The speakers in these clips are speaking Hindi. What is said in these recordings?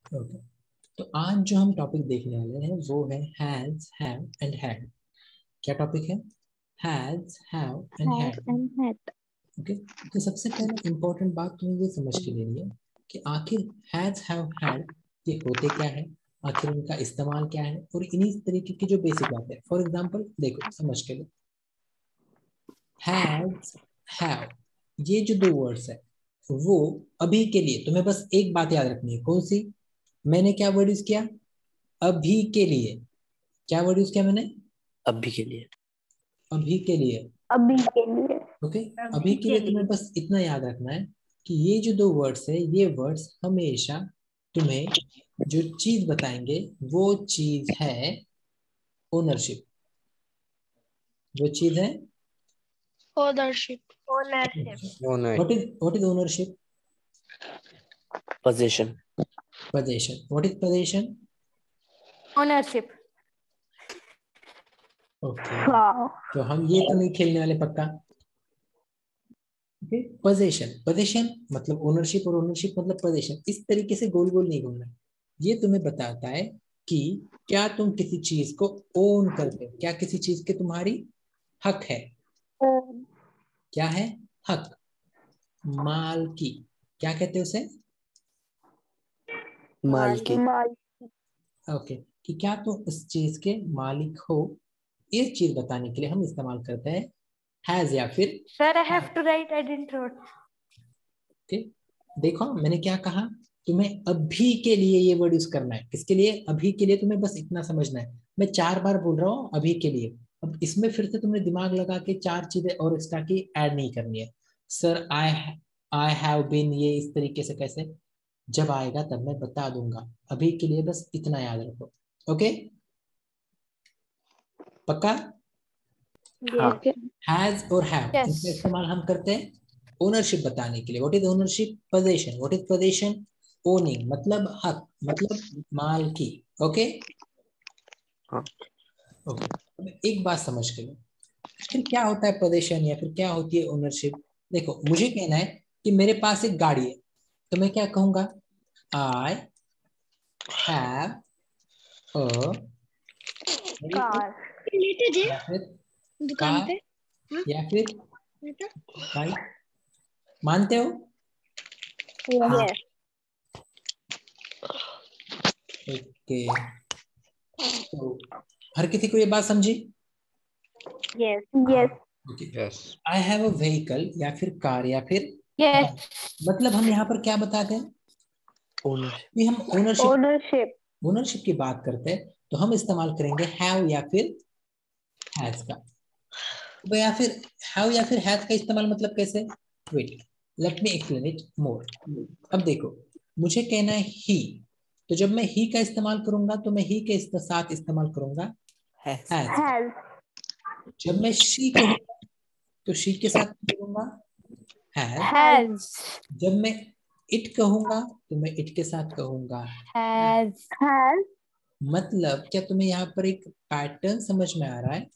ओके, तो आज जो हम टॉपिक देखने वाले हैं वो है हैज, हैव एंड हैड। क्या टॉपिक है? Has, have and have had. and had. Okay, तो सबसे पहले इंपॉर्टेंट बात तुम्हें ये समझ के लेनी है कि आखिर हैज, हैव, हैड ये होते क्या है, आखिर इनका इस्तेमाल क्या है, और इन्हीं तरीके की जो बेसिक बात है। फॉर एग्जांपल देखो, समझ के लो, हैज, हैव, ये जो दो वर्ड्स है वो अभी के लिए तुम्हें बस एक बात याद रखनी है। कौन सी? मैंने क्या वर्ड यूज किया? अभी के लिए। क्या वर्ड यूज किया मैंने? अभी के लिए। अभी के लिए। अभी के लिए। ओके, अभी के लिए तुम्हें बस इतना याद रखना है कि ये जो दो वर्ड्स है ये वर्ड्स हमेशा तुम्हें जो चीज बताएंगे वो चीज है ओनरशिप। वो चीज है Ownership. What is ownership? Position. Possession. What is possession? Ownership. Okay, Wow. तो हम ये तो नहीं खेलने वाले पक्का। ओके, पोजेशन, पोजेशन मतलब ओनरशिप और ओनरशिप मतलब पोजेशन। इस तरीके से गोल गोल नहीं घूमना। ये तुम्हें बताता है कि क्या तुम किसी चीज को ओन करते हो, क्या किसी चीज के तुम्हारी हक है। क्या है? हक, मालकी। क्या कहते हैं उसे? मालिकी। ओके, कि क्या तुम उस चीज के मालिक हो, इस चीज बताने के लिए हम इस्तेमाल करते हैं हैज या फिर। Sir, I have to write. I didn't wrote. Okay, देखो मैंने क्या कहा, तुम्हें अभी के लिए ये वर्ड यूज करना है। किसके लिए? अभी के लिए। तुम्हें बस इतना समझना है, मैं 4 बार बोल रहा हूँ अभी के लिए। अब इसमें फिर से तुमने दिमाग लगा के 4 चीजें और एक्स्ट्रा की ऐड नहीं करनी है। सर आई हैव बीन, ये इस तरीके से कैसे? जब आएगा तब मैं बता दूंगा। अभी के लिए बस इतना याद रखो। ओके, पक्का? हाँ। हैज और हैव Yes. इनका इस्तेमाल हम करते हैं ओनरशिप बताने के लिए। What is ownership? Position. What is position? Owning मतलब हक, मतलब मालकी। ओके हाँ। ओके, अब एक बात समझ के लो, आखिर क्या होता है पोजीशन या फिर क्या होती है ओनरशिप। देखो, मुझे कहना है कि मेरे पास एक गाड़ी है, तो मैं क्या कहूंगा? I have a car. या फिर दुकान कार पे या फिर बाइक। मानते हो? हाँ। Yes. ओके, तो हर किसी को ये बात समझी? Yes. Yes. Okay, yes. I have a vehicle या फिर कार या फिर Yes. बाइक। मतलब हम यहाँ पर क्या बताते हैं ओनरशिप। कि हम ओनरशिप, Ownership. ओनरशिप की बात करते हैं, तो हम इस्तेमाल करेंगे हैव या फिर हैज का। तो या फिर हैव या फिर हैज का इस्तेमाल मतलब कैसे? Wait, let me explain it more. अब देखो, मुझे कहना है ही, तो जब मैं ही का इस्तेमाल करूंगा तो मैं ही के साथ इस्तेमाल करूंगा हैज। हैज। Has. जब मैं शी कहूंगा तो शी के साथ करूंगा हैज। Has. जब मैं इट कहूंगा तो मैं इट के साथ कहूंगा। Has. Has. मतलब क्या तुम्हें यहाँ पर एक पैटर्न समझ में आ रहा है?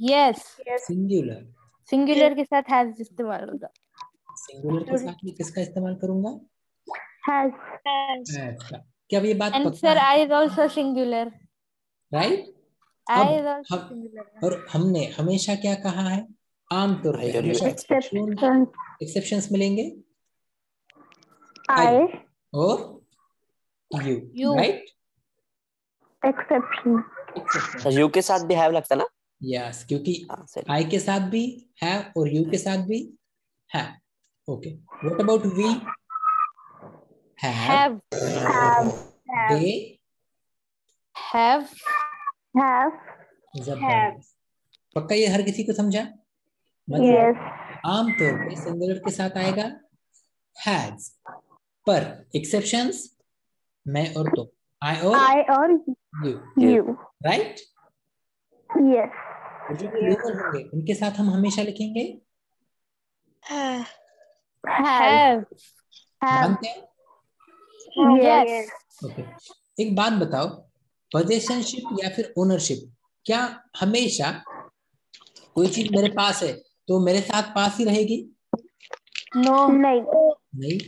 Yes. सिंगुलर, Singular के साथ has इस्तेमाल होगा. सिंगुलर के साथ में किसका इस्तेमाल करूंगा? Has. हैज का। क्या अब ये बात And पक्का sir, है? I is also singular. Right. I अब is also हम, singular. और हमने हमेशा क्या कहा है? आमतौर पे I और you हमेशा Exception. एक्सेप्शंस मिलेंगे, I. और you. You. Right, Exception. Exception. You के साथ भी हैव लगता ना। यस, क्योंकि हाँ सही। आई के साथ भी है और यू के साथ भी है। Okay, what about we? Have, Have. They, Have. Have. जबरदस्त। पक्का ये हर किसी को समझा? मतलब Yes. आमतौर पे सिंगुलर के साथ आएगा हैज, पर एक्सेप्शंस मैं और तुम, आई और I or you. you. Right. Yes. और जो प्लूरल होंगे उनके साथ हम हमेशा लिखेंगे Have. Have. Have. मानते हैं? Yes. ओके, एक बात बताओ, पोजेशनशिप या फिर ओनरशिप, क्या हमेशा कोई चीज मेरे पास है तो मेरे साथ पास ही रहेगी? No. नहीं. नहीं,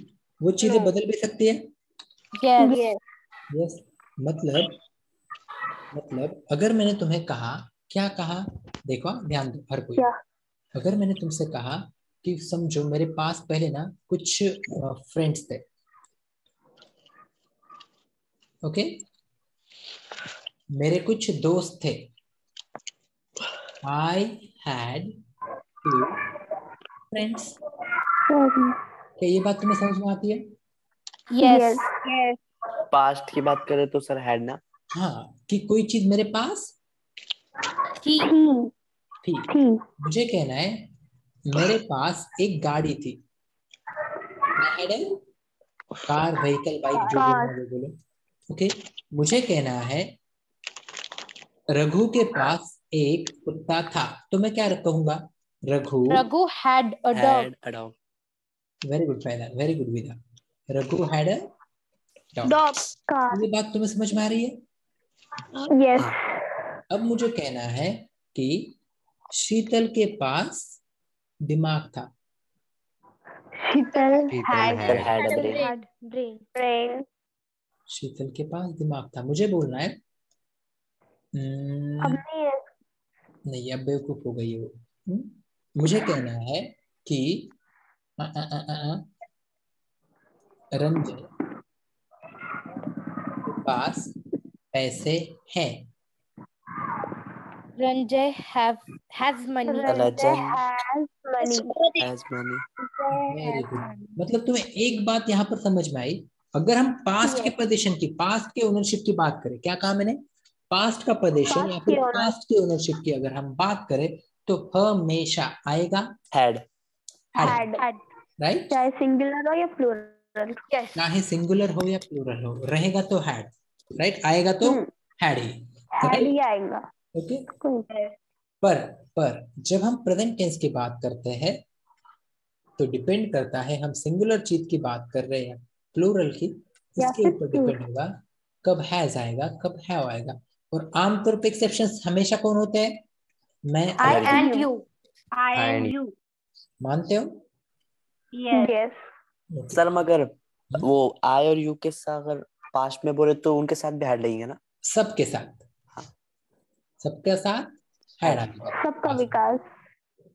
वो चीजें बदल भी सकती है। Yes. Yes. यस, मतलब अगर मैंने तुम्हें कहा, क्या कहा, देखो ध्यान दो हर कोई। क्या? अगर मैंने तुमसे कहा कि समझो मेरे पास पहले ना कुछ फ्रेंड्स थे, ओके, मेरे कुछ दोस्त थे। I had two friends. क्या ये बात तुम्हें समझ में आती है? Yes. Yes. पास्ट की बात करें तो सर हैड ना। हाँ, कि कोई चीज मेरे पास He. थी। थी। मुझे कहना है मेरे पास एक गाड़ी थी। I had a car, vehicle, bike, जो कार। बोलना है वो बोलो। ओके, मुझे कहना है रघु के पास एक कुत्ता था, तो मैं क्या कहूंगा? Raghu. Raghu had a dog. Had a dog. Very good फायदा, वेरी गुड विदा। Raghu had a dog. Dog. Car. ये बात तुम्हें समझ में आ रही है? यस। अब मुझे कहना है कि शीतल के पास दिमाग था। Sheetal sir had had a brain. Had brain. brain. Sheetal के पास दिमाग था, मुझे बोलना है अब नहीं है। नहीं, अब बेवकूफ हो गई है वो। मुझे कहना है कि रंजन के पास पैसे हैं। Ranjay has money. Legend has money. Has money. Very good. मतलब तुम्हें एक बात यहाँ पर समझ में आई, अगर हम पास्ट के पोजीशन की, पास्ट के ओनरशिप की बात करें, क्या कहा मैंने? पास्ट का पोजीशन या Past फिर की owner- पास्ट के ओनरशिप की अगर हम बात करें तो हमेशा आएगा हैड। had, had. राइट? चाहे सिंगुलर हो या प्लूरल। Yes. चाहे सिंगुलर हो या प्लूरल हो, रहेगा तो had, राइट? आएगा तो had ही, had राइट? ही आएगा। ओके, कोई पर जब हम प्रेजेंट टेंस की बात करते हैं तो डिपेंड करता है हम सिंगुलर चीज की बात कर रहे हैं प्लूरल की, या इसके फिर ऊपर डिपेंड होगा कब हैज आएगा, कब हैव आएगा। और आमतौर पे एक्सेप्शंस हमेशा कौन होते हैं? मैं I और and you. I and and you. मानते हो? Yes. Okay. सर मगर वो आई और यू के साथ अगर पास्ट में बोले तो उनके साथ भी हैड लगेंगे ना। सबके साथ, सबके साथ हैड आएगा। सबका विकास।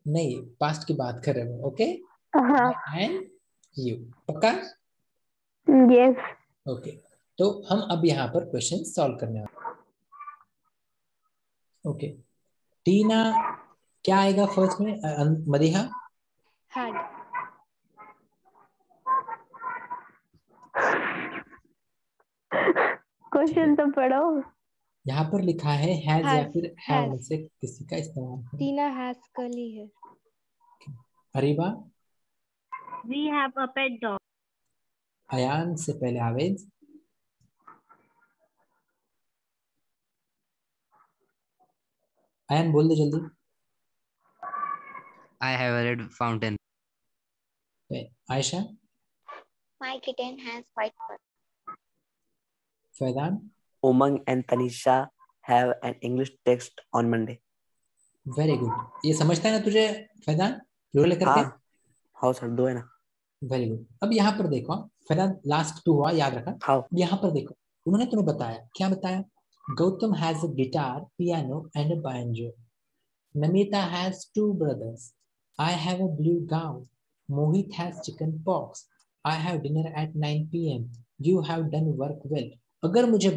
नहीं, पास्ट की बात कर रहे हो। ओके, हाँ। एंड यू, पक्का? Yes. ओके, तो हम अब यहाँ पर क्वेश्चन सॉल्व करने वाले। ओके, टीना, क्या आएगा फर्स्ट में? मदीहा? Had. क्वेश्चन तो पढ़ो। यहाँ पर लिखा है हैज या Has. फिर हैव Has. में से किसी का इस्तेमाल करें। Tina has curly hair. Areeba? We have a pet dog. Ayan से पहले आवेद। अयान बोल दे जल्दी। I have a red fountain. Ayesha? My kitten has white fur. Faidan? Umang and Tanisha have an English text on Monday. Very good. ये समझता है ना तुझे फैदान, प्लूरल करके? हाँ सर, दो है ना। Very good. अब यहाँ पर देखो फैदान, लास्ट टू हुआ, याद रखा। हाँ। यहाँ पर देखो उन्होंने तुम्हें बताया, क्या बताया? Gautam has a guitar, piano and a banjo. Namita has two brothers. I have a blue gown. Mohit has chicken pox. I have dinner eight 9 PM। You have done work well. अगर मुझे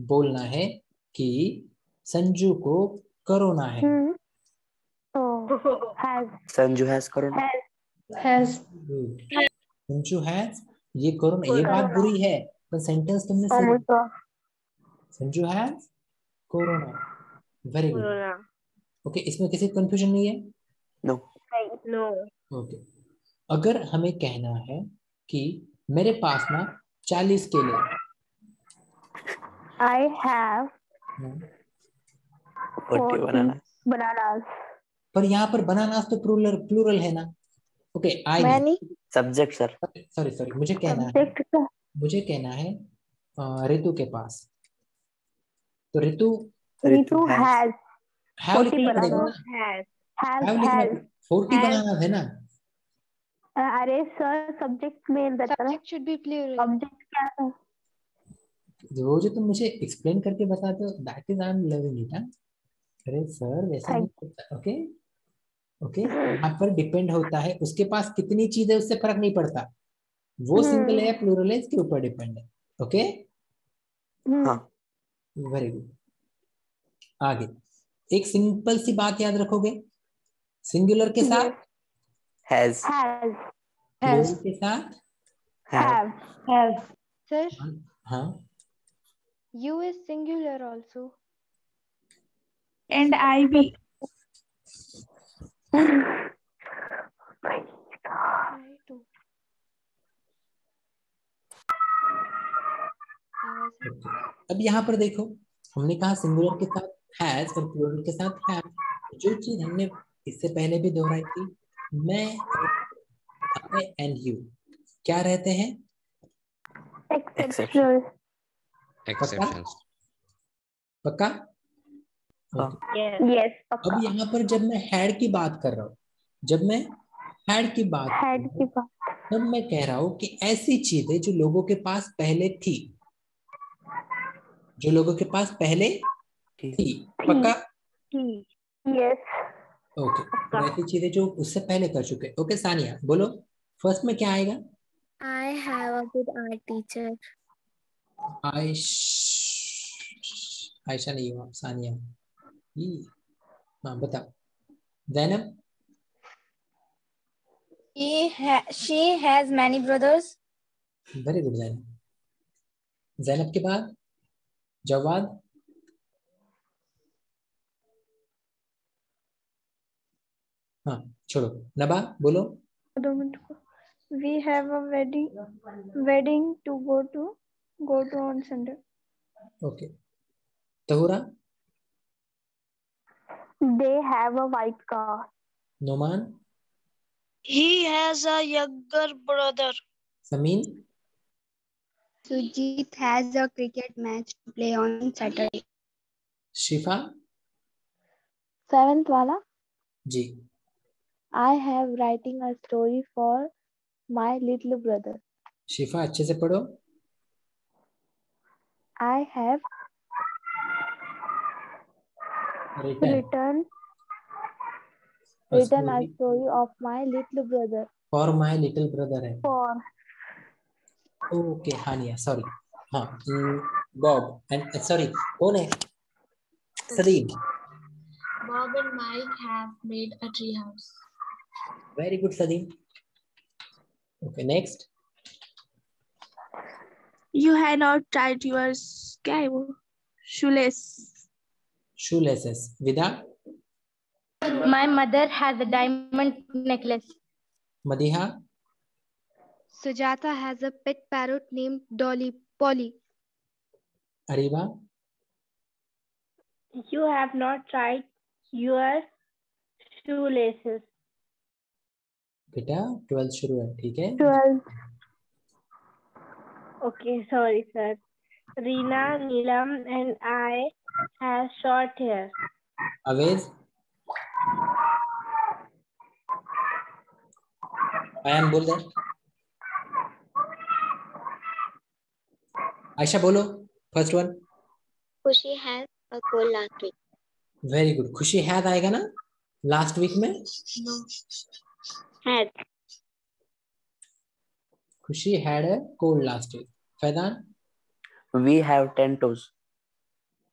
बोलना है कि संजू को कोरोना है, Has. Sanju has corona. Has. Sanju has ये कोरोना, ये बात बुरी है, पर सेंटेंस तुमने सही। Sanju has corona. Very good. Okay, इसमें किसी कंफ्यूजन नहीं है? नो। No. ओके, अगर हमें कहना है कि मेरे पास ना 40 केले, I have 40 बनाना। bananas. पर यहाँ पर बनानास तो प्लूरल है ना। ओके, आई Many. Subject sir. सॉरी, मुझे कहना है, Subject का मुझे कहना है ऋतु के पास, तो ऋतु Ritu has. हैव 40 लिखना पड़ेगा bananas. ना, Has. हैव लिखना, 40 has. बनाना है ना। अरे सर सब्जेक्ट में रहता ना। Subject should be plural. Object क्या है? वो जो तुम मुझे एक्सप्लेन करके बताते हो, that is I am loving it. अरे सर वैसा नहीं होता। ओके ओके, यहाँ पर डिपेंड होता है, उसके पास कितनी चीज है उससे फर्क नहीं पड़ता, वो सिंगल है या प्लूरल है इसके ऊपर डिपेंड है। ओके हाँ। Very good. आगे एक सिंपल सी बात याद रखोगे, सिंगुलर के साथ हैज, Has. प्लूरल के साथ हैव, Have. Sir, हाँ you is singular also. And I be. Try to. आवाज okay. अब यहाँ पर देखो, हमने कहा सिंगुलर के साथ हैज और प्लूरल के साथ हैव। जो चीज हमने इससे पहले भी दोहराई थी, मैं आई एंड यू क्या रहते हैं? Exceptional. Exceptions. पक्का? हाँ। Okay. Yes. अब पक्का. यहाँ पर जब मैं हैड की बात कर रहा हूँ, जब मैं हैड की बात कर Had रहा की हूँ, बात. तब मैं कह रहा हूँ कि ऐसी चीजें जो लोगों के पास पहले थी, जो लोगों के पास पहले थी। पक्का? Yes. ओके, तो ऐसी चीजें जो उससे पहले कर चुके। ओके सानिया बोलो, फर्स्ट में क्या आएगा? I have a good art teacher. Ayesha नहीं हो, सानिया। हाँ बताओ। Zainab? she has many brothers. Very good Zainab. Zainab के बाद जवाद? हाँ छोड़ो, नबा बोलो। We have a wedding to go to on Sunday. Okay, Tahura? They have a white car. Noman? He has a younger brother. Sameen? Sujit has a cricket match to play on Saturday. Shifa? Seventh वाला. जी। I have writing a story for my little brother. शिफा अच्छे से पढ़ो। I have return written a story of my little brother. For my little brother है। For. Okay Haniya sorry. हाँ बॉब एंड सॉरी कौन है? Saleem. Bob and Mike have made a tree house. Very good Saleem. Okay next. You had not tied your shoelace. Shoelaces. Vida? My mother has a diamond necklace. Madiha? Sujata has a pet parrot named Polly. Areeba? You have not tied your shoelaces. बेटा 12 शुरू है, ठीक है? 12. Okay, sorry, sir. Reena, Neelam, and I have short hair. Awez? Ayaan बोल दे। आयशा बोलो first one. Kushi has a cold last week. Very good. Khushi had आएगा ना लास्ट वीक में? No. Had. Khushi had a cold last week. Faidan? We have 10 toes.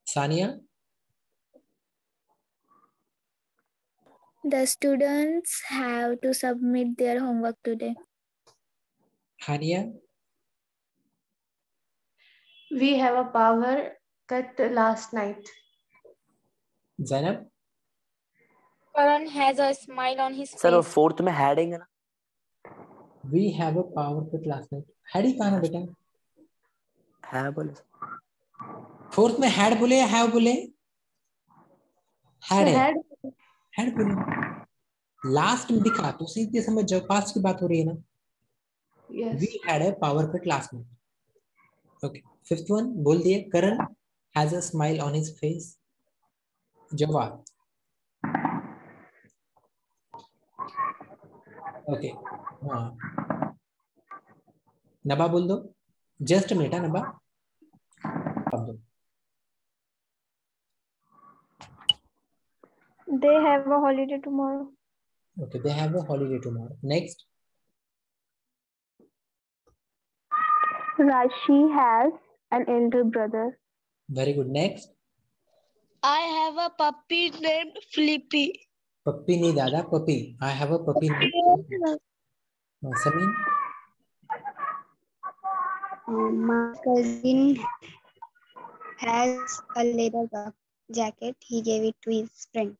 Sania? The students have to submit their homework today. Haniya? We have a power cut last night. Zainab? Karan has a smile on his sir वो face. फोर्थ में हैडिंग है ना? We have a power cut last night. Had he कहा ना बेटा? है बोले। फोर्थ में हैड बोले या हैव बोले? हैड है, हैड बोले। लास्ट में दिखा तो सीधे समझ जाओ, पास्ट की बात हो रही है ना। Yes. We had a power cut last night. Okay fifth one बोल दिए। Karan has a smile on his face. जवाब? ओके हाँ, नबा बोल दो। जस्ट मिनट है नबा। जवाब दो। They have a holiday tomorrow. Okay, they have a holiday tomorrow. Next. Rashi has an elder brother. Very good. Next. I have a puppy named Flippy. Puppy नहीं दादा, puppy. I have a puppy named Samin. My cousin has a leather jacket. He gave it to his friend.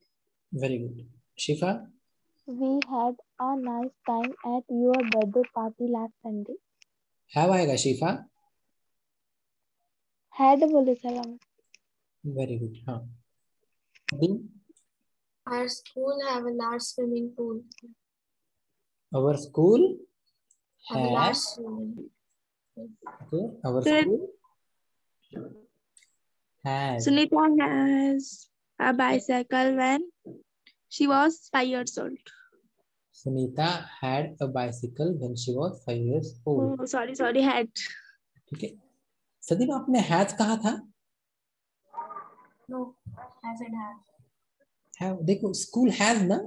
Very good. Shifa. We had a nice time at your birthday party last Sunday. Have आएगा शिफा. Had बोले सलाम. Very good. हाँ. Din. Our school have a large swimming pool. Our school Have a large has. swimming pool. Okay. Our school has. Sunita has a bicycle when she was 5 years old. Sunita had a bicycle when she was 5 years old. Oh, sorry, had. ठीक है. सदीप आपने हैज कहा था? No, hasn't had. Have. देखो स्कूल हैज ना.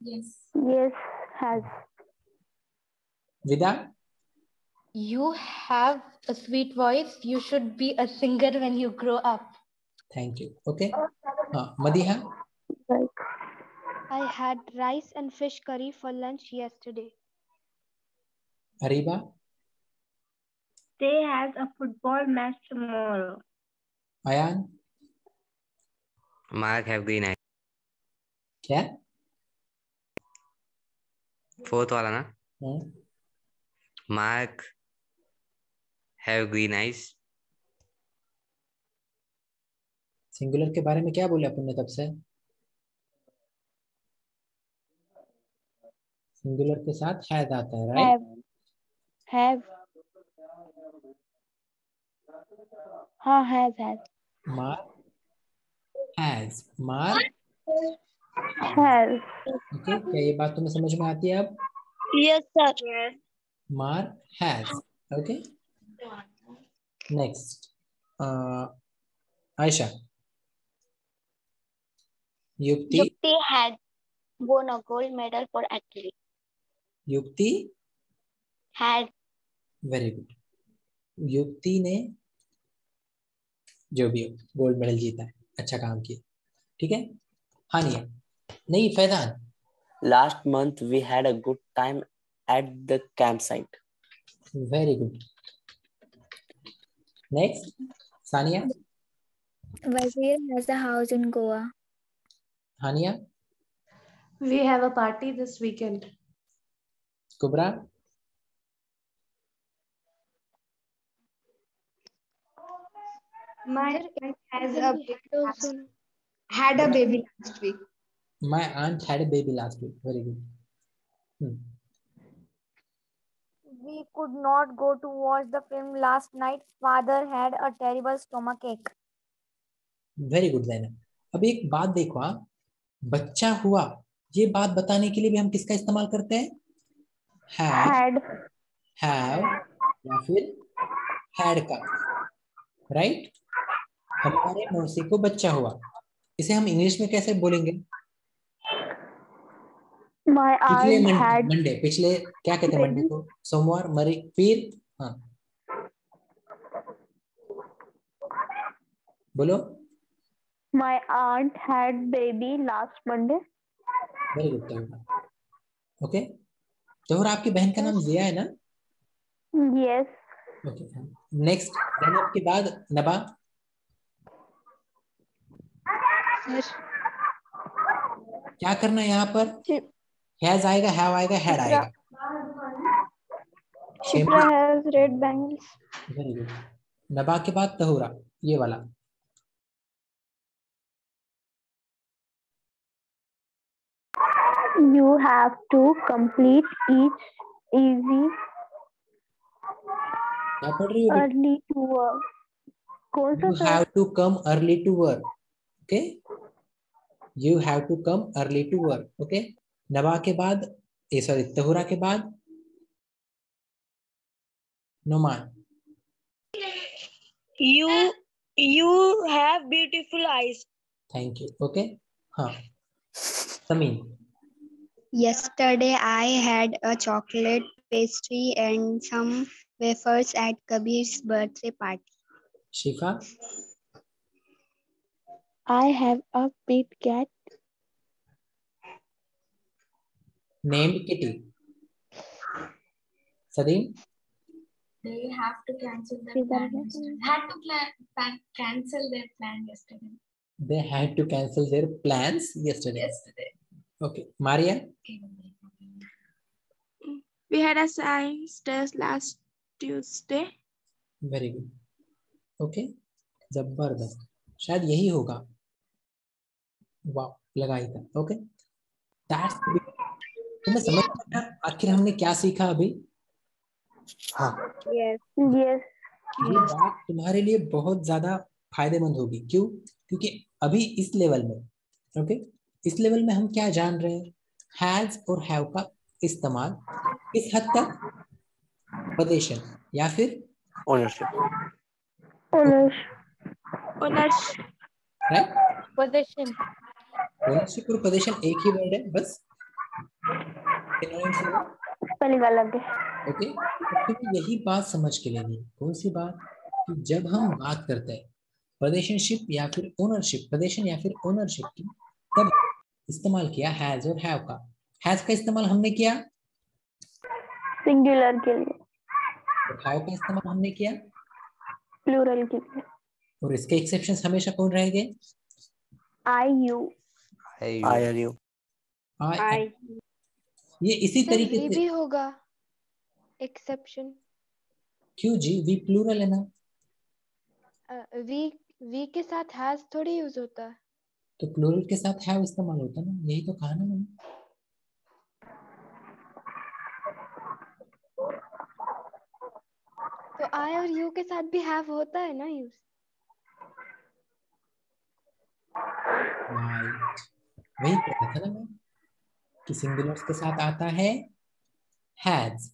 Yes. Yes, has. विदा. You have a sweet voice. You should be a singer when you grow up. Thank you. Okay. हाँ. Madiha. I had rice and fish curry for lunch yesterday. Areeba. They has a football match tomorrow. Ayan. Mark have green eyes. क्या? Fourth वाला ना? हाँ. Mark have green eyes. Singular के बारे में क्या बोले अपन ने तब से? सिंगुलर के साथ हैज आता है, राइट? Have. हाँ, has. Mark has. Mark Has. Okay. क्या ये बात तुम्हें समझ में आती है अब? Yes, sir. Mark has. Okay. Next. Ayesha. युक्ति. Yukti had won a gold medal for athlete. युक्ति. Had. Very good. युक्ति ने जो भी गोल्ड मेडल जीता है, अच्छा काम किया. ठीक है. हानिया. नहीं, Faizan. Last month we had a good time at the campsite. Very good. Next. Sania. Wazir has a house in Goa. Haniya. We have a party this weekend. Kubra. My aunt had a baby last week. My aunt had a baby last week. Very good. We could not go to watch the film last night. Father had a terrible stomachache. Very good Zainab. अब एक बात देखो, हाँ, बच्चा हुआ, ये बात बताने के लिए भी हम किसका इस्तेमाल करते हैं? Had. हैव या फिर हैड का, राइट? हमारे मौसी को बच्चा हुआ, इसे हम इंग्लिश में कैसे बोलेंगे? My पिछले aunt had. मंडे, पिछले क्या कहते हैं मंडे को? सोमवार. मरी फिर. हाँ, बोलो. My aunt had baby last Monday. Very good तोहरा. ओके. तोहरा आपकी बहन का नाम जिया है ना? Yes. ओके. नेक्स्ट. ज़ैनब के बाद नबा. क्या करना है यहाँ पर? हैज आएगा, हैव आएगा, हैड आएगा. Shipra has red bangles. Very good. नबा के बाद तहुरा, ये वाला. You have to complete each easy क्या पढ़ रही हो? early to work. कौन सा You sir? have to come early to work. Okay? You have to come early to work. Okay? नबा के बाद, सॉरी, तहुरा के बाद Noman. You have beautiful eyes. Thank you. Okay, हाँ Sameen. Yesterday I had a chocolate pastry and some wafers at Kabir's birthday party. Shifa. I have a pet cat. Named kitty. सदीम. They have to cancel their plan yesterday. Had to cancel their plan yesterday. They had to cancel their plans yesterday. Okay. Maria. We had a science test last Tuesday. Very good. Okay. जबरदस्त. शायद यही होगा. वाह, लगा ही था. ओके. That's तुम्हें समझ में आया आखिर हमने क्या सीखा अभी? हाँ. Yes. ये बात तुम्हारे लिए बहुत ज्यादा फायदेमंद होगी. क्यों? क्योंकि अभी इस लेवल में, ओके, इस लेवल में हम क्या जान रहे हैं? हैज और हैव का इस्तेमाल किस हद तक? पोजीशन या फिर ओनरशिप. राइट. पोजीशन. ओनरशिप और पोजीशन एक ही वर्ड है, बस पहली बार लग गए. ओके. तो यही बात समझ के लेनी. कौन सी बात? कि जब हम बात करते हैं पोजीशनशिप या फिर ओनरशिप, पोजीशन या फिर ओनरशिप की, तब इस्तेमाल किया हैज और हैव का. हैज का इस्तेमाल हमने किया सिंगुलर के लिए, और हैव का इस्तेमाल हमने किया प्लूरल के लिए. और इसके एक्सेप्शंस हमेशा कौन रहेंगे? I, you. I or you. I. ये इसी तरीके से भी होगा एक्सेप्शन. क्यों जी? वी प्लूरल है ना. वी के साथ हैज थोड़ी यूज होता है. तो प्लूरल के साथ हैव इस्तेमाल होता है ना. यही तो कहा ना मैंने. तो आई और यू के साथ भी हैव होता है ना यूज. राइट. वही कहता था ना मैं कि सिंगुलर्स के साथ आता है हैज,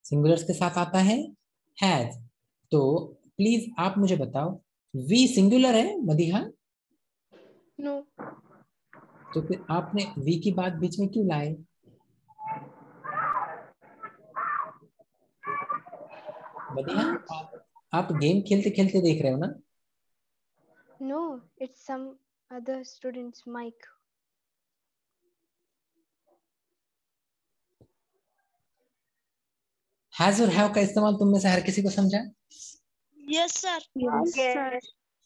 सिंगुलर्स के साथ आता है हैज. तो प्लीज आप मुझे बताओ, वी सिंगुलर है मदीहा? नो. तो फिर आपने वी की बात बीच में क्यों लाए? मदीहा, आप गेम खेलते खेलते देख रहे हो ना? No, it's some other students Mike. Has और हैव का इस्तेमाल तुम में से हर किसी को समझा? Yes, sir.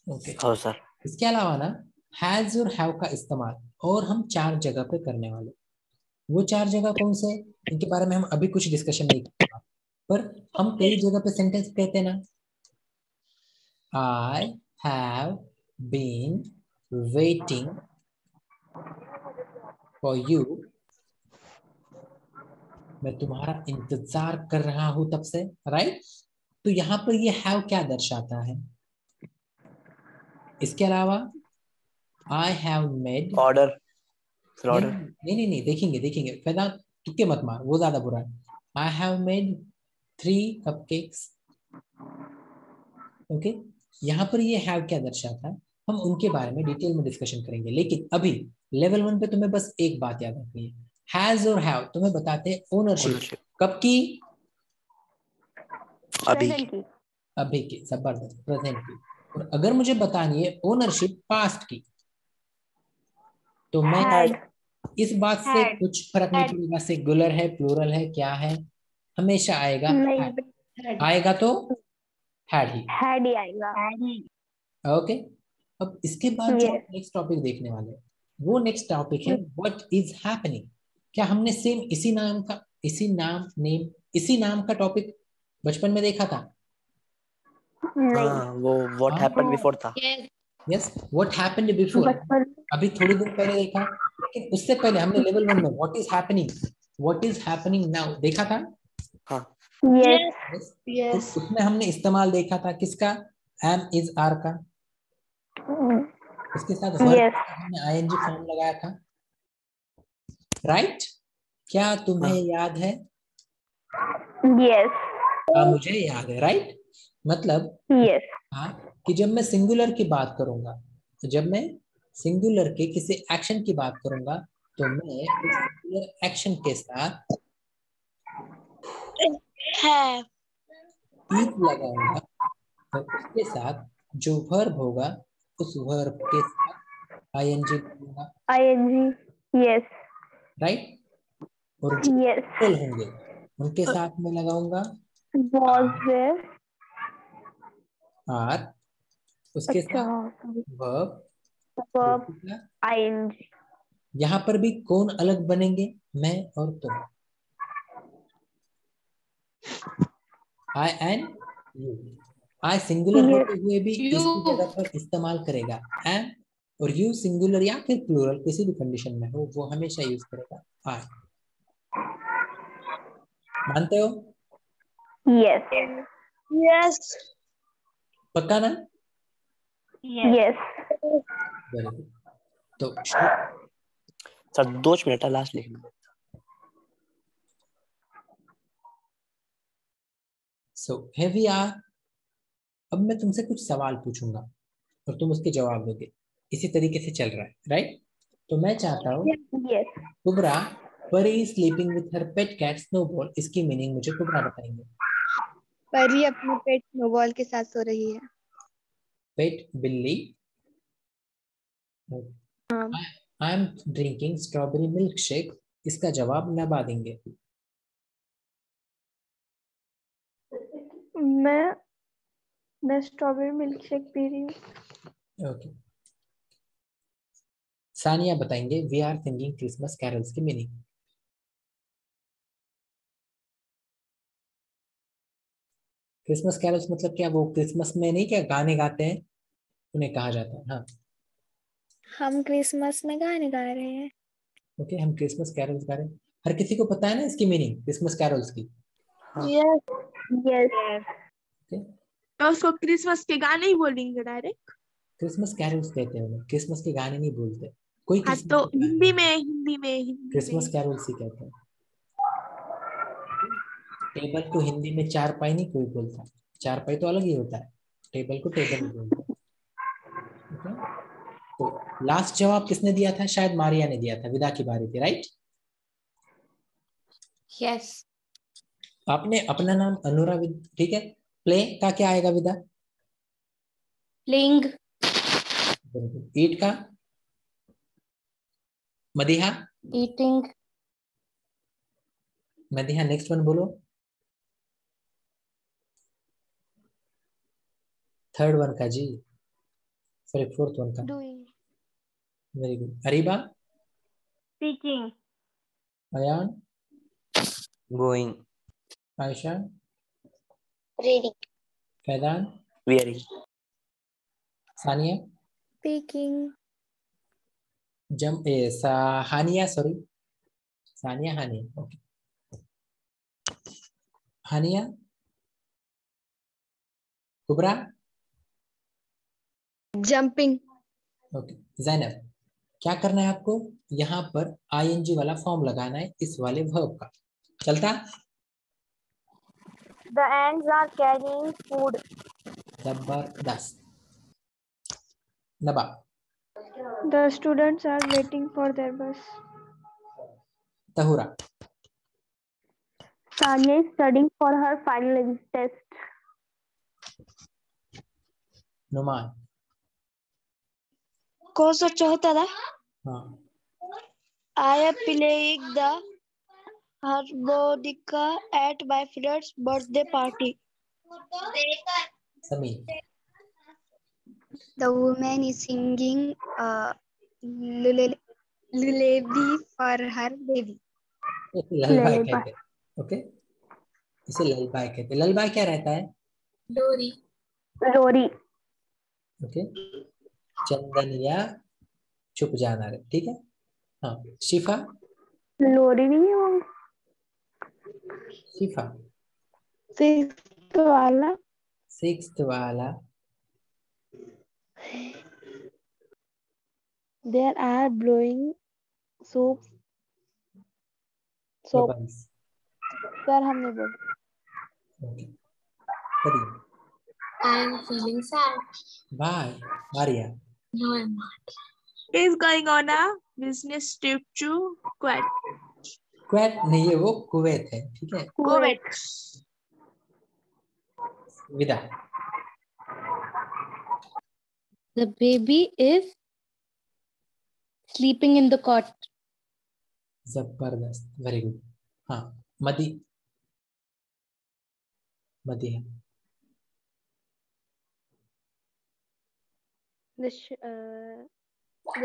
ओके. हाँ सर. इसके अलावा ना हैज और हैव का इस्तेमाल और हम 4 जगह पे करने वाले. वो 4 जगह कौन से? इनके बारे में हम अभी कुछ डिस्कशन नहीं करेंगे, पर हम कई जगह पे सेंटेंस कहते हैं ना. I have been waiting for you. मैं तुम्हारा इंतजार कर रहा हूं तब से. राइट. तो यहाँ पर ये हैव क्या दर्शाता है? इसके अलावा आई हैव मेड ऑर्डर. नहीं, देखेंगे पहला. तुक्के मत मार, वो ज्यादा बुरा है. I have made 3 cupcakes. Okay. यहाँ पर ये हैव क्या दर्शाता है? हम उनके बारे में डिटेल में डिस्कशन करेंगे, लेकिन अभी लेवल 1 पे तुम्हें बस एक बात याद रखनी है. हैज और हैव तुम्हें बताते हैं ओनरशिप. कब की? अभी की. जबरदस्त. प्रेजेंट की. और अगर मुझे बतानी है ओनरशिप पास्ट की, तो मैं इस बात से कुछ फर्क नहीं पड़ेगा सिंगुलर है प्लूरल है क्या है, हमेशा आएगा आएगा तो हैड ही आएगा. ओके. अब इसके बाद जो नेक्स्ट टॉपिक देखने वाले हैं, वो नेक्स्ट टॉपिक है व्हाट इज हैपनिंग. क्या हमने सेम इसी नाम का टॉपिक बचपन में देखा था? हाँ, वो व्हाट हैपेंड बिफोर था. यस, व्हाट हैपेंड बिफोर अभी थोड़ी देर पहले देखा. लेकिन उससे पहले हमने लेवल 1 में व्हाट इज हैपनिंग नाउ देखा था. हाँ. यस. उसमें हमने इस्तेमाल देखा था किसका? एम इज आर का. इसके साथ हमने आईएनजी फॉर्म लगाया था. राइट. क्या तुम्हें याद है? यस. मुझे याद है. राइट. मतलब Yes. हाँ, कि जब मैं सिंगुलर की बात करूंगा, तो जब मैं सिंगुलर के किसी एक्शन की बात करूंगा, तो मैं उस सिंगुलर एक्शन के साथ है ईट लगाऊंगा, और उसके साथ जो वर्ब होगा उस वर्ब के साथ आईएनजी लगाऊंगा, ING. Yes. राइट। और जो Yes. plural होंगे उनके साथ मैं लगाऊंगा Was there. आर, उसके अच्छा, साथ sorry. Verb, Verb. ING. यहाँ पर भी कौन अलग बनेंगे, मैं और तुम, I and you. I singular Yes. होते हुए भी इसकी जगह पर इस्तेमाल करेगा एम, और यू सिंगुलर या फिर प्लूरल किसी भी कंडीशन में हो वो हमेशा यूज करेगा आई। मानते हो? Yes. यस पक्का ना? Yes. Very good. तो शुरू। सर 2 मिनट है, लास्ट लिख लो। So here we are. अब मैं तुमसे कुछ सवाल पूछूंगा और तुम उसके जवाब दोगे, इसी तरीके से चल रहा है, राइट? तो मैं चाहता हूँ Yes. Kubra, Pari sleeping with her pet cat Snowball, इसकी मीनिंग मुझे कुबरा बताएंगे। परी अपने पेट स्नोबॉल के साथ सो रही है। पेट बिल्ली। I am drinking strawberry milk shake, इसका जवाब नबा देंगे। मैं स्ट्रॉबेरी मिल्क शेक पी रही हूँ। ओके। सानिया बताएंगे we are singing Christmas carols की मीनिंग। क्रिसमस कैरल्स मतलब क्या, वो क्रिसमस में नहीं क्या गाने गाते हैं, उन्हें कहा जाता है। हाँ हम क्रिसमस में गाने गा रहे हैं। ओके, हम क्रिसमस कैरल्स गा रहे हैं। हर किसी को पता है ना इसकी मीनिंग क्रिसमस कैरल्स की? Yes Yes. ओके, तो उसको क्रिसमस के गाने ही बोलेंगे डायरेक्ट। क्रिसमस कैरल्स कहते हैं उन्हें, क्रिसमस के गाने नहीं बोलते कोई। हाँ क्रिसमस तो के गाने हिंदी नहीं, में हिंदी में हिंदी क्रिसमस में कैरल्स ही कहते हैं। टेबल को हिंदी में चारपाई नहीं कोई बोलता, चारपाई तो अलग ही होता है, टेबल को टेबल ही बोलते हैं। ओके, तो लास्ट जवाब किसने दिया था? शायद मारिया ने दिया था, विदा की बारी थी, राइट? यस। आपने अपना नाम अनुरा, ठीक है। प्ले का क्या आएगा विदा? प्लेइंग। ईट का? Madiha? Eating. Madiha next one बोलो, थर्ड वन का जी, सॉरी फोर्थ वन का। Doing. Very good. Ariba? Speaking. Ayan? Going. Ayesha? Reading. Faidan? Very. Sania? Speaking. Haniya, sorry Sania, Haniya. Okay, Haniya? Kubra? Jumping. Okay, Zainab, क्या करना है आपको? यहाँ पर आईएनजी वाला फॉर्म लगाना है इस वाले वर्ब का, चलता? The ants are carrying food. जबरदस्त। नबा? The students are waiting for their bus. तहुरा? Sanya is studying for her final test. Numan? कौन सा चौथा था? हाँ, I am playing the harmonica at my friend's birthday party. Sameer? The woman is singing lullaby for her baby. ललबाई कहते हैं, ओके, इसे ललबाई कहते हैं। ललबाई क्या रहता है? Lori. Rory. ओके, चंदन या चुप जाना रे, ठीक है। हाँ, शिफा? Lori नहीं है वो। शिफा? Sixth वाला. सिक्स्थ वाला? There are blowing soap. Soap. Bubbles. Sir हमने बोला. ओके, करिए। I am feeling sad. Why? Maria. No, I'm not. Is going on a business trip to Kuwait. क्वेट नहीं है, वो कुवैत है, ठीक है। Kuwait. विदा। The baby is sleeping in the cot. जबरदस्त, वेरी गुड। हाँ, मदी। मदी है। The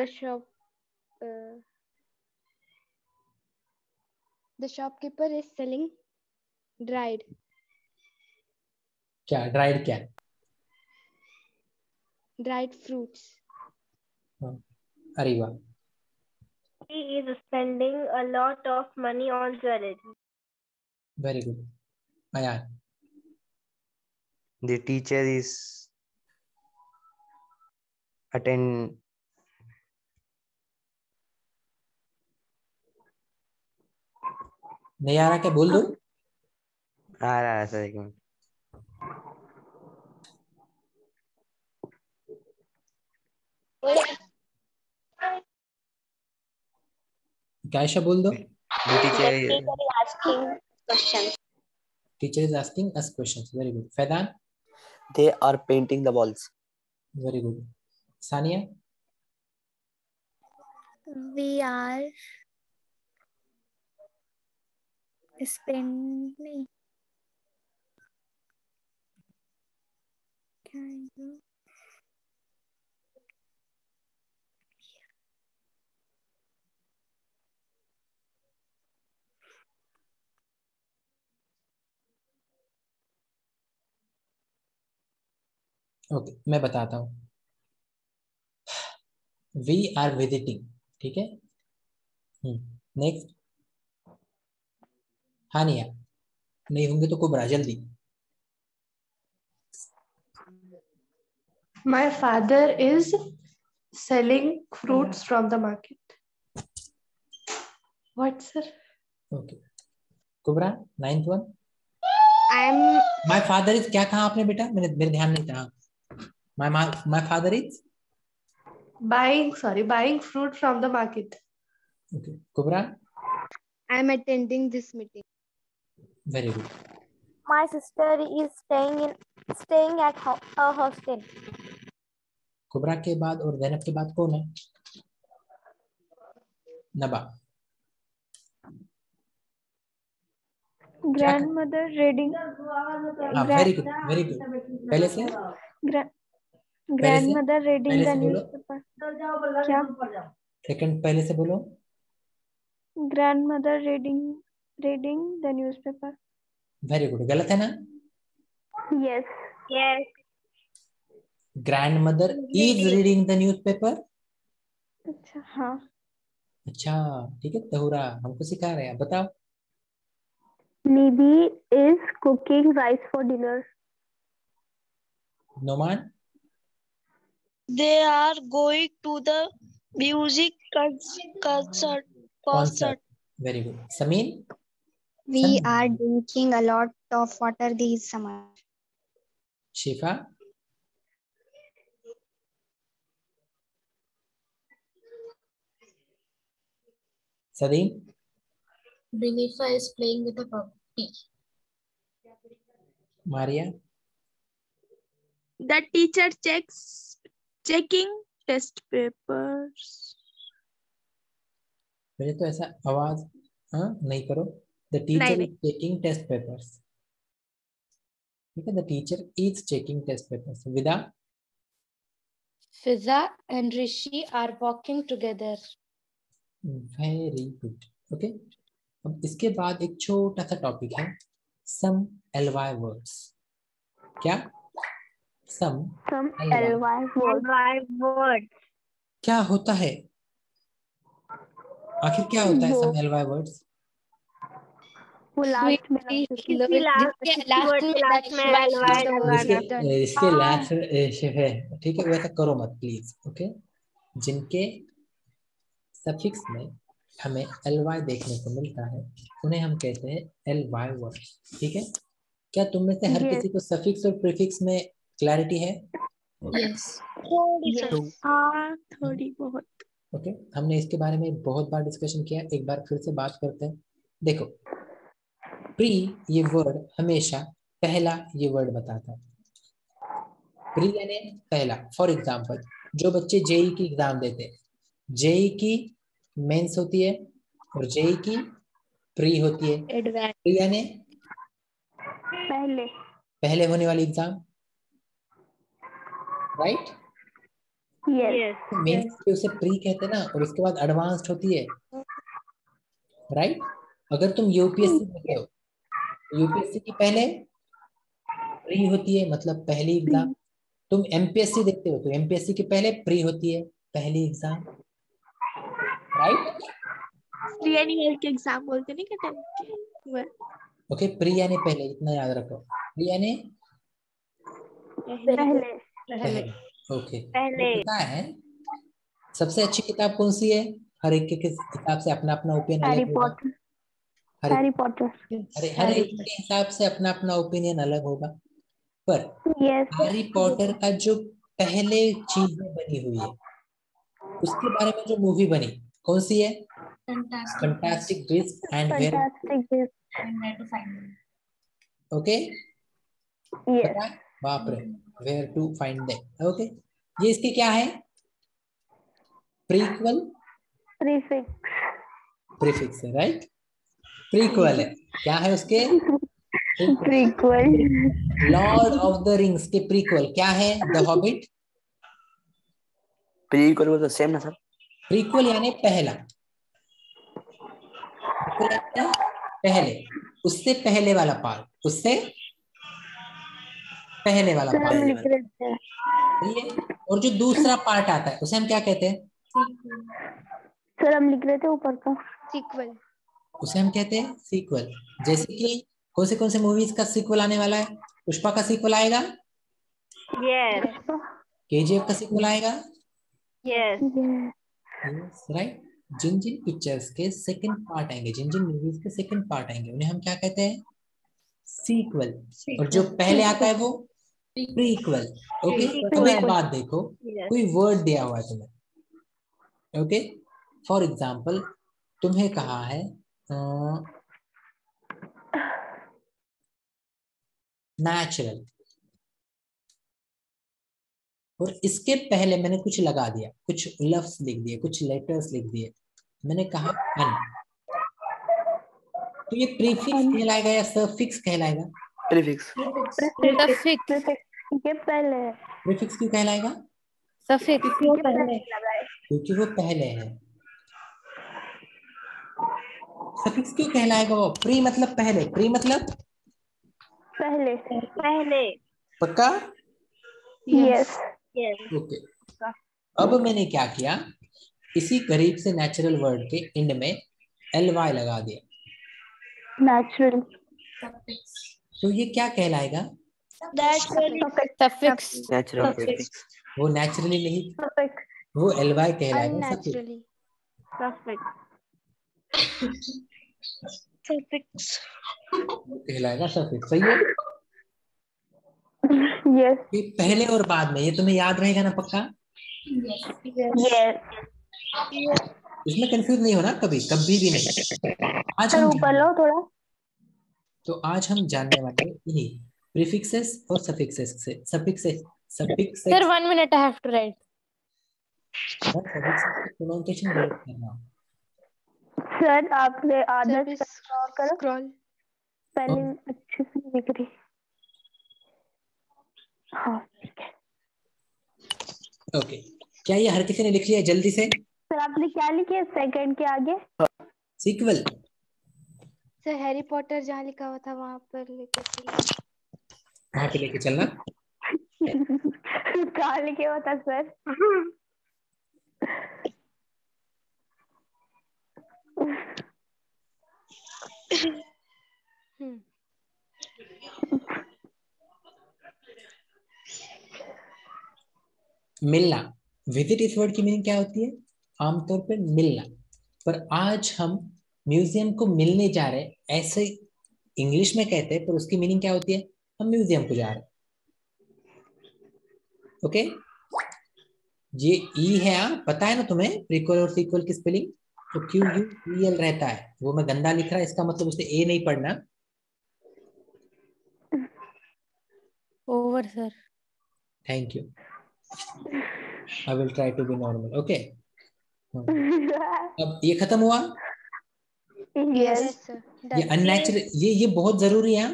shop The shopkeeper is selling dried क्या ड्राइड क्या? fruits. हाँ, अरे वाह, he is spending a lot of money on jewelry. Very good. Ayaan. The teacher is attend. नहीं आ रहा क्या? बोल दो। आ रहा है सर, एक मिनट। कैशा बोल दो। The teacher is Asking questions. Teacher is asking us questions, very good. Faidan. They are painting the walls. Very good. Sania. We are spending. Okay, मैं बताता हूँ। वी आर विजिटिंग, ठीक है। नेक्स्ट। हानिया। नहीं होंगे तो कुबरा, जल्दी। My father is selling fruits from the market. What, sir? Okay, Kubra, 9th one. I'm my father is क्या कहा आपने बेटा? मेरे ध्यान नहीं था। My father is buying fruit from the market. Okay. Kubra. I'm attending this meeting. Very good. My sister is staying at a hostel. Kubra के बाद और ज़ैनब के बाद कौन है? नबा। Grandmother reading. हाँ, वेरी गुड, वेरी गुड। पहले से Grandmother reading पहले the से बोलो। newspaper. क्या? सेकंड पहले से बोलो। Grandmother reading the newspaper. Very good. गलत है ना? Yes. Yes. Grandmother is reading the newspaper. अच्छा, हाँ। अच्छा, ठीक है। तहुरा हमको सिखा रहे हैं, बताओ। Nidhi is cooking rice for dinner. Noman. They are going to the music concert. Very good. Sameen. We are drinking a lot of water this summer. Shifa. सदीम। Benifa is playing with a puppy. Maria. The teacher checking test papers. पहले तो ऐसा आवाज नहीं करो। The teacher is checking test papers, ठीक है। The teacher is checking test papers. Vida. Fiza and Rishi are walking together. Very good, okay. अब इसके बाद एक छोटा सा टॉपिक है, सम ly वर्ड्स। क्या? सम ly words. क्या होता है? आखिर क्या होता है सम ly वर्ड्स? वो लास्ट में इसके लास्ट है, ठीक है। वैसा करो मत प्लीज, ओके। जिनके सफिक्स में हमें ly देखने को मिलता है उन्हें हम कहते हैं ly वर्ड्स, ठीक है। क्या तुम में से हर किसी को सफिक्स और प्रीफिक्स में क्लैरिटी है? Yes. हाँ थोड़ी बहुत। ओके हमने इसके बारे में बहुत बार डिस्कशन किया, एक बार फिर से बात करते हैं। देखो प्री ये वर्ड हमेशा पहला ये वर्ड बताता है। प्री यानी पहला। फॉर एग्जांपल जो बच्चे जेई की एग्जाम देते हैं, जेई की मेंस होती है और जेई की प्री होती है। प्री यानी पहले होने वाली एग्जाम, राइट? यस मेंस के उसे प्री कहते हैं ना, और उसके बाद एडवांस्ड होती है, राइट? अगर तुम यूपीएससी देते हो, यूपीएससी की पहले प्री होती है, मतलब पहली एग्जाम। तुम एमपीएससी देखते हो तो एमपीएससी के पहले प्री होती है, पहली एग्जाम, राइट? प्री एनुअल के एग्जाम बोलते नहीं क्या टाइम ओके प्री यानी पहले, इतना याद रखो। प्री यानी पहले। ओके पता है सबसे अच्छी किताब कौन सी है? हर एक के हिसाब से अपना अपना ओपिनियन अलग होगा। Harry Potter. अरे हर एक के हिसाब से अपना अपना ओपिनियन अलग होगा, पर हैरी पॉटर का जो पहले चीजें बनी हुई है उसके बारे में जो मूवी बनी कौन सी है? Fantastic beasts and where to find them. Okay पता है? बाप रे, where to find them. Okay ये इसके क्या है? प्रीक्वल प्रीफिक्स है, राइट? प्रीक्वल है, क्या है उसके? Prequel. Lord of the Rings के प्रीक्वल क्या है? The hobbit. प्रीक्वल वो तो सेम ना सर? प्रीक्वल यानी पहला, पहले, उससे पहले वाला पार्ट, उससे पहले वाला पार्ट, सही है? और जो दूसरा पार्ट आता है उसे हम क्या कहते हैं? सर हम लिख रहे थे ऊपर का सीक्वल। उसे हम कहते हैं सीक्वल। जैसे कि कौन से मूवीज का सीक्वल आने वाला है? पुष्पा का सीक्वल आएगा, यस केजीएफ का सीक्वल आएगा, यस राइट? जिन जिन पिक्चर्स के सेकंड पार्ट आएंगे, जिन जिन मूवीज के सेकंड पार्ट आएंगे उन्हें हम क्या कहते हैं? सीक्वल। और जो पहले आता है वो प्रीक्वल। ओके अब एक बात देखो, कोई वर्ड दिया हुआ है तुम्हें, ओके? फॉर एग्जाम्पल तुम्हें कहा है नेचुरल, और इसके पहले मैंने कुछ लगा दिया, कुछ लफ्ज लिख दिए, कुछ लेटर्स लिख दिए, मैंने कहा अन, तो ये प्रीफिक्स कहलाएगा या सफिक्स कहलाएगा? प्रीफिक्स। ये पहले है। प्रीफिक्स क्यों कहलाएगा? सफिक्स क्योंकि वो पहले है। सफिक्स क्यों कहलाएगा? वो प्री मतलब पहले, प्री मतलब पहले पक्का? यस ओके अब मैंने क्या किया, इसी करीब से नेचुरल वर्ड के एंड में ly लगा दिया, नेचुरल। तो ये क्या कहलाएगा? सफिक्स। Natural prefix. वो नेचुरली नहीं, वो ly कहलाएगा, अननेचुरली। कहलाएगा सफिक्स। सही है? यस ये पहले और बाद में, ये तुम्हें याद रहेगा ना पक्का? यस इसमें कंफ्यूज नहीं होना कभी, कभी भी नहीं। आज हम ऊपर लो थोड़ा। तो आज हम जानने वाले इन्हीं प्रीफिक्सेस और सफिक्सेस से। Suffixes sir 1 minute I have to write. Pronunciation गलत करना। सर आपने आधा स्क्रॉल करो, स्क्रॉल। स्पेलिंग अच्छे से लिख रही। हाँ ठीक है। ओके क्या ये हर किसी ने लिख लिया जल्दी से? सर आपने क्या लिखे सेकंड के आगे? सीक्वल। सर हैरी पॉटर जहाँ लिखा हुआ था वहां पर लेके चलिए। वहां पे लेके चलना। कहाँ लिखे हुआ था सर? मिलना, विजिट इस वर्ड की मीनिंग क्या होती है? आमतौर पे मिलना, पर आज हम म्यूजियम को मिलने जा रहे हैं, ऐसे इंग्लिश में कहते हैं, पर उसकी मीनिंग क्या होती है? हम म्यूजियम को जा रहे हैं। ओके ये ई है, पता है ना तुम्हें प्रीक्वल और सीक्वल की स्पेलिंग, तो QUEL रहता है, वो मैं गंदा लिख रहा है इसका मतलब उसे ए नहीं पढ़ना। Over sir. Thank you, I will try to be normal. Okay अब ये खत्म हुआ। यस ये अननेचुरल, ये बहुत जरूरी है।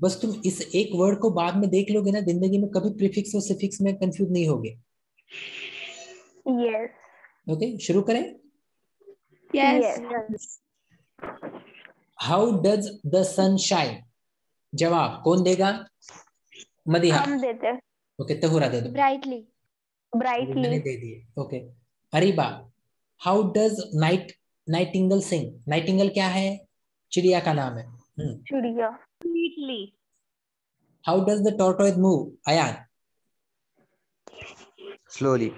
बस तुम इस एक वर्ड को बाद में देख लोगे ना, जिंदगी में कभी प्रीफिक्स और सफिक्स में कंफ्यूज नहीं होगे। यस ओके शुरू करें। Yes. How does the sun shine? जवाब कौन देगा? मदिहा। हम देते हैं। ओके तहुरा दे दो। Brightly. मैंने दे दिए। Okay Areeba, how does nightingale sing? Nightingale क्या है? चिड़िया का नाम है। चिड़िया। Sweetly. How does the tortoise move? Ayaan. Slowly.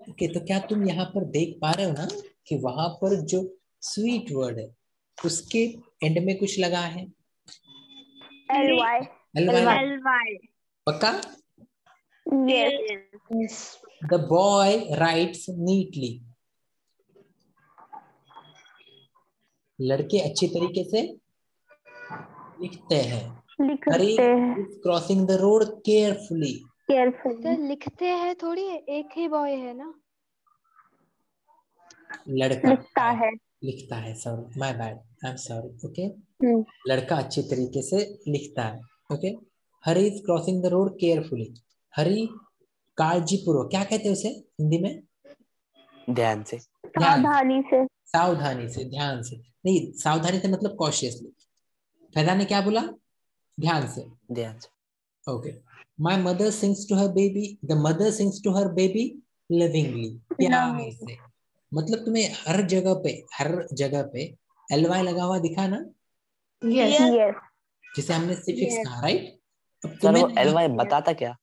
Okay तो क्या तुम यहाँ पर देख पा रहे हो ना कि वहां पर जो स्वीट वर्ड है उसके एंड में कुछ लगा है? LY। LY। पक्का? Yes. The boy rights neatly. लड़के अच्छी तरीके से लिखते हैं। Crossing the road carefully. तो लिखते हैं थोड़ी, एक ही बॉय है ना। लड़का लिखता है। Sorry my bad, I am sorry. Okay लड़का अच्छी तरीके से लिखता है। Okay Hari is crossing the road carefully. Hari काळजीपूर्वक, क्या कहते हैं उसे हिंदी में? ध्यान से। सावधानी से। सावधानी से, ध्यान से नहीं, सावधानी से मतलब कॉशियसली। फैदा ने क्या बोला? ध्यान से। ध्यान से। Okay my mother sings to her baby, the mother sings to her baby lovingly, प्यार से। मतलब तुम्हें हर जगह पे LY लगा हुआ दिखा ना? यस। जिसे हमने सिफिक्स कहा, राइट? अब सर वो तुम्हें LY बताता क्या?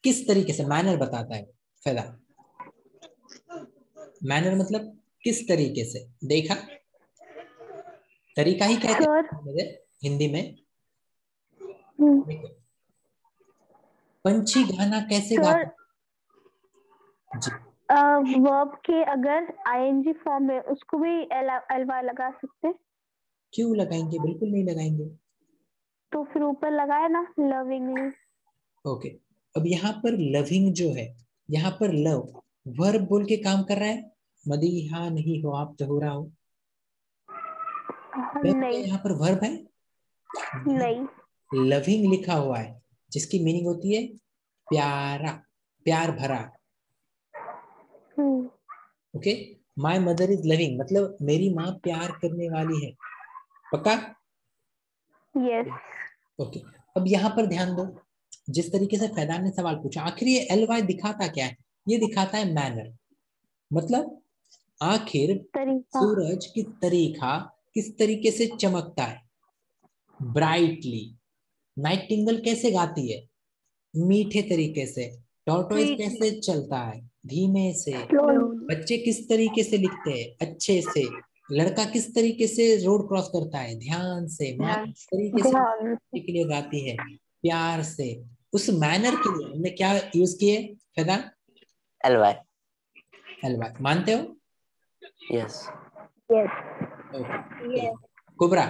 किस तरीके से मैनर बताता है फैदा। मैनर मतलब किस तरीके से, देखा? तरीका ही कहते हैं हिंदी में। पंछी गाना कैसे गाता? जी वर्ब के अगर ING फॉर्म में उसको भी LY लगा सकते। क्यों लगाएंगे? बिल्कुल नहीं लगाएंगे। तो फिर ऊपर लगाए ना लविंगली। ओके अब यहाँ पर लविंग जो है, यहाँ पर लव वर्ब बोल के काम कर रहा है। मदीहा नहीं हो आप, तो हो रहा हो नहीं। यहाँ पर वर्ब है नहीं। लविंग लिखा हुआ है जिसकी मीनिंग होती है प्यारा, प्यार भरा। Okay my mother is loving मतलब मेरी माँ प्यार करने वाली है। पक्का? यस। ओके अब यहाँ पर ध्यान दो, जिस तरीके से फैदान ने सवाल पूछा, आखिर ये LY दिखाता क्या है? ये दिखाता है मैनर, मतलब आखिर सूरज किस तरीके से चमकता है, ब्राइटली। नाइटिंगल कैसे गाती है? मीठे तरीके से। टॉर्टोइज कैसे चलता है? धीमे से। बच्चे किस तरीके से लिखते हैं? अच्छे से। लड़का किस तरीके से रोड क्रॉस करता है? ध्यान से। माँ किस तरीके से के लिए गाती है? प्यार से। उस मैनर के लिए हमने क्या यूज किए फैदान? LY। मानते हो? यस। ओके कुबरा,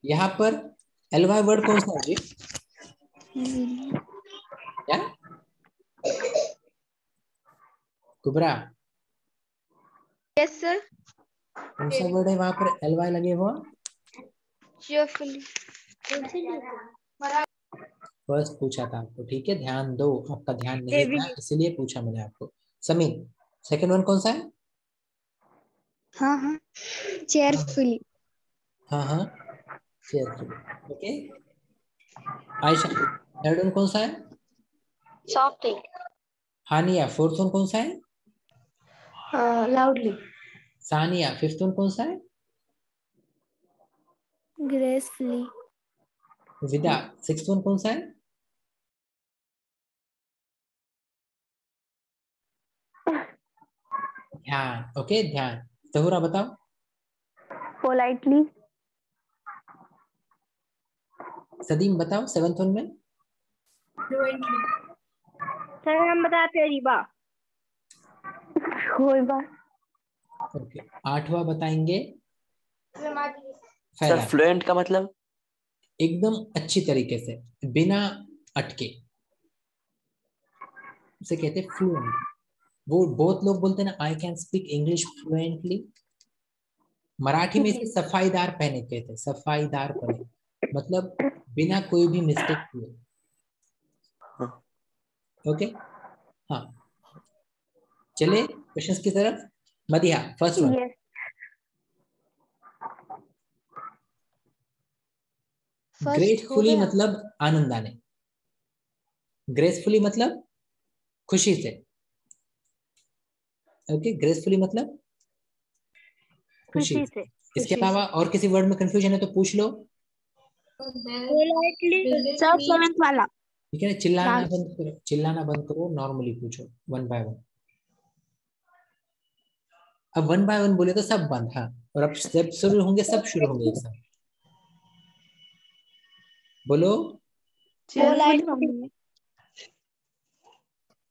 यहाँ पर LY वर्ड कौन सा है जी? क्या कुबरा? Yes sir. कौन सा वर्ड है वहां पर LY लगे हुआ? फर्स्ट पूछा था आपको, ठीक है ध्यान दो, आपका ध्यान नहीं था इसलिए पूछा मैंने आपको। समीन सेकंड वन कौन सा है? हाँ चेयरफुली। हाँ cheerfully. Okay Ayesha third one कौन सा है? Softly. हानिया फोर्थ वन कौन सा है? Loudly. सानिया फिफ्थ वन कौन सा है? gracefully. विदा सिक्स्थ वन कौन सा है? ध्यान। ओके ध्यान। तहुरा बताओ। पोलाइटली। सदीम बताओ सेवंथ वन में। Fluently. सर हम बताते हैं रीबा। कोई बात। ओके, 8वां बताएंगे सर फैजान। फ्लुएंट का मतलब? एकदम अच्छी तरीके से, बिना अटके, उसे कहते हैं फ्लुएंट। वो बहुत लोग बोलते हैं ना, I can speak English fluently. Marathi में इसे सफाईदार पहने कहते हैं, सफाईदार पहने, मतलब बिना कोई भी मिस्टेक किए। ओके, हाँ, चले क्वेश्चंस की तरफ। Madiha, first one. Yes. Gracefully मतलब आनंद आने, ग्रेसफुली मतलब खुशी से। ओके, ग्रेसफुली मतलब खुशी से। इसके अलावा और किसी वर्ड में कंफ्यूजन है तो पूछ लो। सर 7th वाला। ठीक है, चिल्लाना बंद करो, चिल्लाना बंद करो, नॉर्मली पूछो, 1 बाय 1। अब 1 बाय 1 बोले तो सब बंद। हाँ, और अब जब शुरू होंगे सब शुरू होंगे एक साथ। बोलो।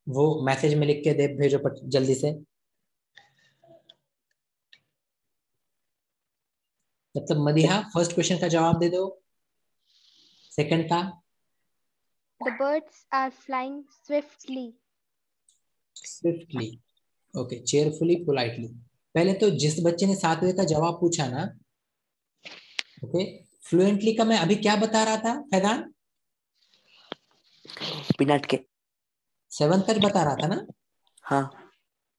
वो मैसेज में लिख के दे भेजो जल्दी से। तब तक मदिहा फर्स्ट क्वेश्चन का जवाब दे दो, सेकंड का। The birds are flying swiftly. Swiftly. Okay, cheerfully, politely. पहले तो जिस बच्चे ने 7वें का जवाब पूछा ना, ओके, फ्लुएंटली का मैं अभी क्या बता रहा था फैजान? बिना अटके। 7 तक बता रहा था ना। हाँ।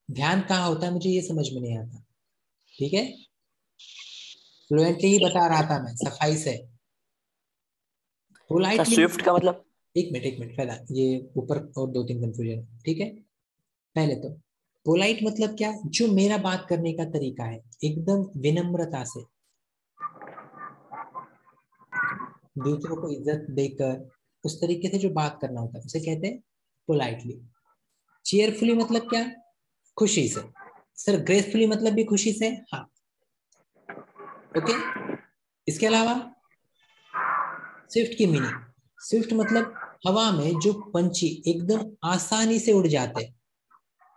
ध्यान कहाँ होता है मुझे ये समझ में नहीं आता। ठीक है, फ्लुएंटली ही बता रहा था मैं, सफाई से। पोलाइटली, स्विफ्ट का मतलब? एक मिनट फैजान, ये ऊपर और 2-3 कंफ्यूजन। ठीक है, पहले तो पोलाइट मतलब क्या? जो मेरा बात करने का तरीका है, एकदम विनम्रता से, दूसरों को इज्जत देकर, उस तरीके से जो बात करना होता है उसे कहते हैं पोलाइटली। चीयरफुली मतलब क्या? खुशी से। सर ग्रेसफुली मतलब भी खुशी से? हाँ। ओके, इसके अलावा स्विफ्ट की मीनिंग, स्विफ्ट मतलब हवा में जो पंछी एकदम आसानी से उड़ जाते हैं,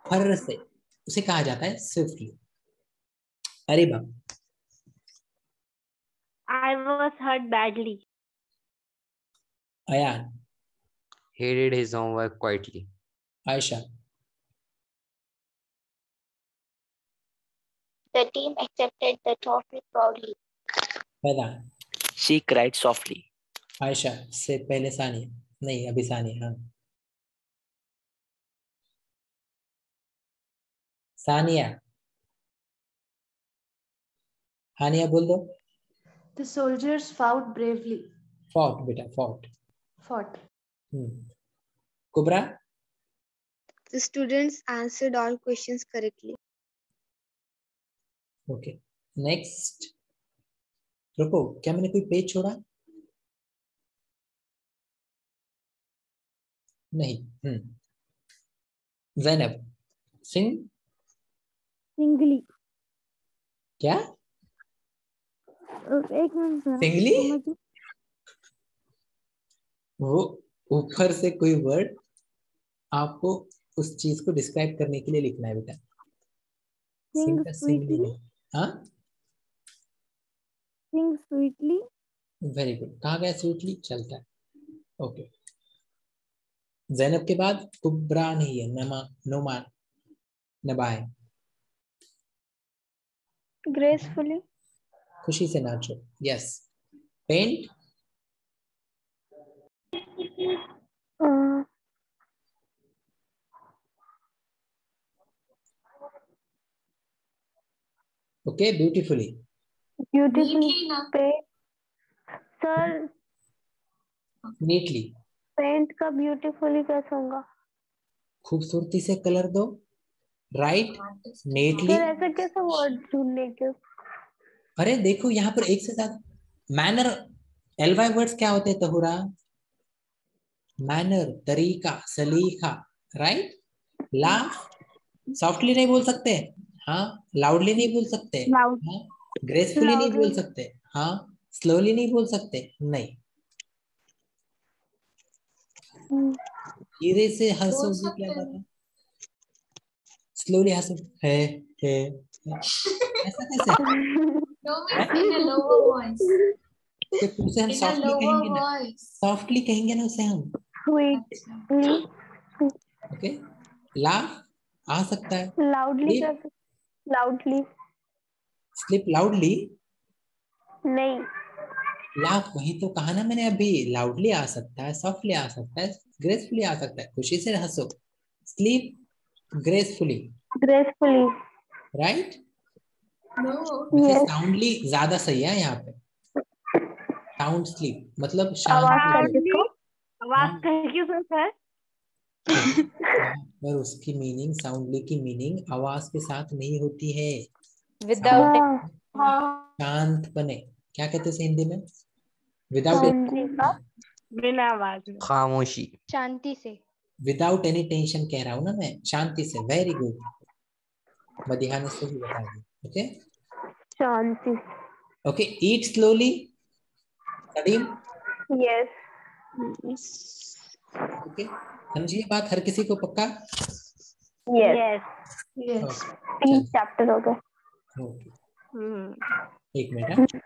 फर से, उसे कहा जाता है स्विफ्टली। अरे बाप, I was hurt badly. Ayan, He did his homework quietly. Ayesha, The team accepted the trophy proudly. Faizan, She cried softly. Ayesha से पहले सानिया, नहीं अभी सानिया। हाँ, सानिया, हानिया बोल दो। The soldiers fought bravely. Fought बेटा, fought. Fought. Kubra, The students answered all questions correctly. Okay, next. रुको, क्या मैंने कोई पेज छोड़ा? नहीं। Zainab, sing, singly. क्या? एक मिनट सर, सिंगली? वो ऊपर से कोई वर्ड आपको उस चीज को डिस्क्राइब करने के लिए लिखना है बेटा। Sing सिंगली नहीं। हाँ, Sing sweetly. Very good. कहाँ गया स्वीटली? चलता है। ओके, जैनब के बाद कुबरा नहीं है, नमा, नोमा, नबाए। Gracefully. खुशी से नाचो। Yes. Paint, okay, beautifully. Beautifully Neatly ना? paint. सर नीटली, पेंट का ब्यूटीफुली कैसे होगा? खूबसूरती से कलर दो। Right, neatly. सर ऐसे कैसे वर्ड ढूंढने के? अरे देखो यहाँ पर एक से ज्यादा मैनर, एलवाई वर्ड्स क्या होते हैं तहुरा? मैनर, तरीका, सलीका। राइट, लाफ, सॉफ्टली नहीं बोल सकते। हाँ, लाउडली नहीं बोल सकते। Loud. हाँ, ग्रेसफुली नहीं बोल सकते। हाँ, स्लोली नहीं बोल सकते। नहीं, धीरे से हंसोगे क्या कर रहे? स्लोली हंसो है ऐसा कैसे? No, in a lower voice. तो उसे हम In a सॉफ्टली lower कहेंगे ना, voice. सॉफ्टली कहेंगे ना उसे हम। Sweetly. ओके, लाफ आ सकता है, Loudly कर सकते, loudly स्लिप लाउडली, नहीं, लाफ वही तो कहा ना मैंने अभी, लाउडली आ सकता है, सॉफ्टली आ सकता है, ग्रेसफुली आ सकता है, खुशी से हंसो, sleep gracefully, gracefully. Right? No. वैसे Yes. साउंडली ज्यादा सही है यहाँ पे, साउंड स्लीप मतलब आवाज शांत। कर किसको? आवाज हाँ। कर क्यों सुनता है? पर उसकी मीनिंग, साउंडली की मीनिंग आवाज के साथ नहीं होती है। Without Sound- हाँ, शांत बने, क्या कहते हैं हिंदी में? विदाउट बिना आवाज में, खामोशी। शांति से। विदाउट एनी टेंशन कह रहा हूँ ना मैं, शांति से। वेरी गुड, मध्यान्ह से भी बता दी। ओके शांति। ओके, ईट स्लोली सलीम। Yes. ओके, समझिए बात हर किसी को पक्का? Yes. Yes. 3 चैप्टर हो गए। ओके, एक मिनट।